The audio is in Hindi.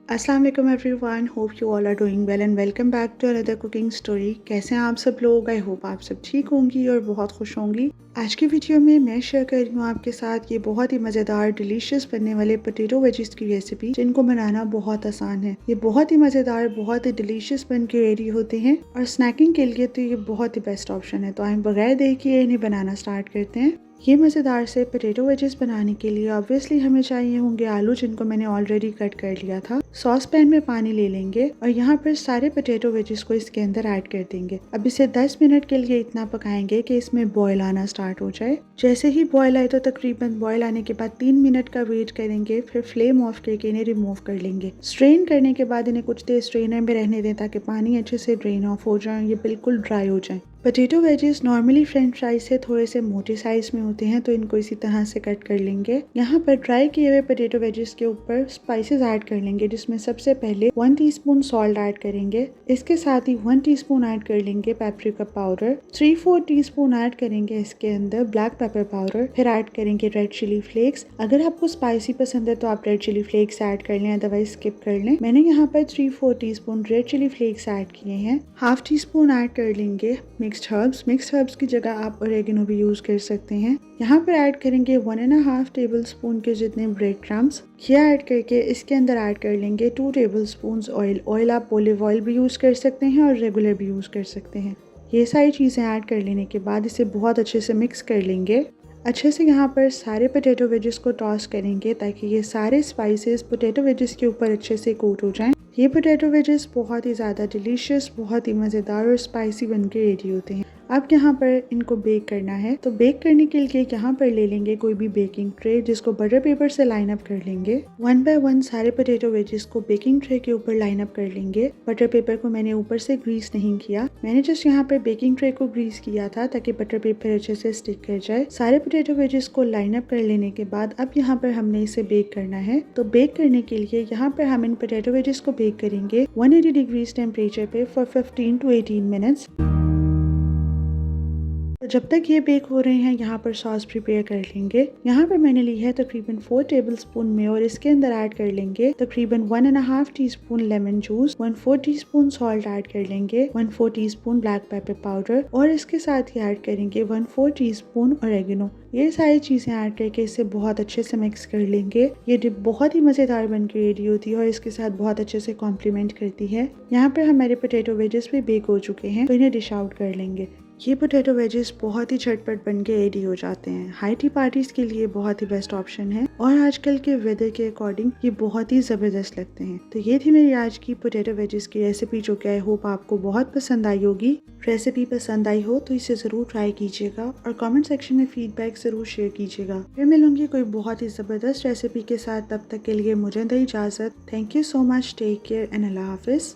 अस्सलाम वालेकुम everyone, hope you all are doing well and welcome back to another cooking story. कैसे हैं आप सब लोग? आई होप आप सब ठीक होंगी और बहुत खुश होंगी। आज की वीडियो में मैं शेयर कर रही हूँ आपके साथ ये बहुत ही मज़ेदार डिलीशियस बनने वाले पोटैटो वेजिस की रेसिपी, जिनको बनाना बहुत आसान है। ये बहुत ही मज़ेदार, बहुत ही डिलीशियस बन के रेडी होते हैं और स्नैकिंग के लिए तो ये बहुत ही बेस्ट ऑप्शन है। तो हम बगैर देर किए इन्हें बनाना स्टार्ट करते हैं। ये मज़ेदार से पोटैटो वेजिस बनाने के लिए ऑब्वियसली हमें चाहिए होंगे आलू, जिनको मैंने ऑलरेडी कट कर लिया था। सॉस पैन में पानी ले लेंगे और यहाँ पर सारे पोटैटो वेजिस को इसके अंदर ऐड कर देंगे। अब इसे 10 मिनट के लिए इतना पकाएंगे कि इसमें बॉयल आना स्टार्ट हो जाए। जैसे ही बॉयल आए तो तकरीबन बॉयल आने के बाद 3 मिनट का वेट करेंगे, फिर फ्लेम ऑफ करके इन्हें रिमूव कर लेंगे। स्ट्रेन करने के बाद इन्हें कुछ देर स्ट्रेनर में रहने दें ताकि पानी अच्छे से ड्रेन ऑफ हो जाए, ये बिल्कुल ड्राई हो जाए। Potato wedges normally French fries से थोड़े से मोटे साइज में होते हैं, तो इनको इसी तरह से कट कर लेंगे। यहाँ पर ड्राई किए हुए पोटैटो वेजिस के ऊपर स्पाइसेस ऐड कर लेंगे, जिसमें सबसे पहले 1 टीस्पून सॉल्ट ऐड करेंगे। इसके साथ ही 1 टीस्पून ऐड कर लेंगे पेपरिका पाउडर। 3/4 टीस्पून ऐड करेंगे इसके अंदर ब्लैक पेपर पाउडर। फिर ऐड करेंगे रेड चिली फ्लेक्स। अगर आपको स्पाइसी पसंद है तो आप रेड चिली फ्लेक्स ऐड कर लें, अदरवाइज स्किप कर लें। मैंने यहाँ पर 3/4 teaspoon red chilli flakes add किए हैं। 1/2 टीस्पून ऐड कर लेंगे मिक्स्ड हर्ब्स की जगह आप ऑरेगेनो भी यूज कर सकते हैं। यहाँ पर ऐड करेंगे 1.5 टेबल स्पून के जितने ब्रेड क्रम्स। ये ऐड करके इसके अंदर ऐड कर लेंगे 2 टेबल स्पून ऑयल आप ऑलिव ऑयल भी यूज कर सकते हैं और रेगुलर भी यूज कर सकते हैं। ये सारी चीजें ऐड कर लेने के बाद इसे बहुत अच्छे से मिक्स कर लेंगे। अच्छे से यहाँ पर सारे पोटैटो वेजिस को टॉस करेंगे ताकि ये सारे स्पाइसेस पोटैटो वेजिस के ऊपर अच्छे से कोट हो जाएं। ये पोटैटो वेजिस बहुत ही ज़्यादा डिलीशियस, बहुत ही मज़ेदार और स्पाइसी बनके रेडी होते हैं। अब यहाँ पर इनको बेक करना है, तो बेक करने के लिए यहाँ पर ले लेंगे कोई भी बेकिंग ट्रे, जिसको बटर पेपर से लाइन अप कर लेंगे। 1 बाय 1 सारे पोटैटो वेजिस को बेकिंग ट्रे के ऊपर लाइन अप कर लेंगे। बटर पेपर को मैंने ऊपर से ग्रीस नहीं किया, मैंने जस्ट यहाँ पर बेकिंग ट्रे को ग्रीस किया था ताकि बटर पेपर अच्छे से स्टिक कर जाए। सारे पोटैटो वेजिस को लाइन अप कर लेने के बाद अब यहाँ पर हमने इसे बेक करना है। तो बेक करने के लिए यहाँ पर हम इन पोटैटो वेजिस को बेक करेंगे 180 डिग्रीज टेम्परेचर पे फॉर 15 to 18 मिनट्स। जब तक ये बेक हो रहे हैं यहाँ पर सॉस प्रिपेयर कर लेंगे। यहाँ पर मैंने ली है तकरीबन 4 टेबल स्पून में और इसके अंदर ऐड कर लेंगे तकरीबन 1.5 teaspoon lemon juice. 1/4 teaspoon salt add कर लेंगे, 1/4 टीस्पून ब्लैक पेपर पाउडर और इसके साथ ही ऐड करेंगे 1/4 टीस्पून ऑरेगेनो। ये सारी चीजें ऐड करके इसे बहुत अच्छे से मिक्स कर लेंगे। ये डिप बहुत ही मजेदार बन के रेडी होती है और इसके साथ बहुत अच्छे से कॉम्प्लीमेंट करती है। यहाँ पर हमारे पोटैटो वेजिस भी बेक हो चुके हैं, तो इन्हें डिश आउट कर लेंगे। ये पोटैटो वेजिस बहुत ही झटपट बन के रेडी हो जाते हैं। हाई टी पार्टीज के लिए बहुत ही बेस्ट ऑप्शन है और आजकल के वेदर के अकॉर्डिंग ये बहुत ही जबरदस्त लगते हैं। तो ये थी मेरी आज की पोटैटो वेजिस की रेसिपी, जो कि आई होप आपको बहुत पसंद आई होगी। रेसिपी पसंद आई हो तो इसे जरूर ट्राई कीजिएगा और कमेंट सेक्शन में फीडबैक जरूर शेयर कीजिएगा। फिर मिलूंगी कोई बहुत ही जबरदस्त रेसिपी के साथ, तब तक के लिए मुझे दे इजाजत। Thank you so much, take care and अल्लाह हाफिज।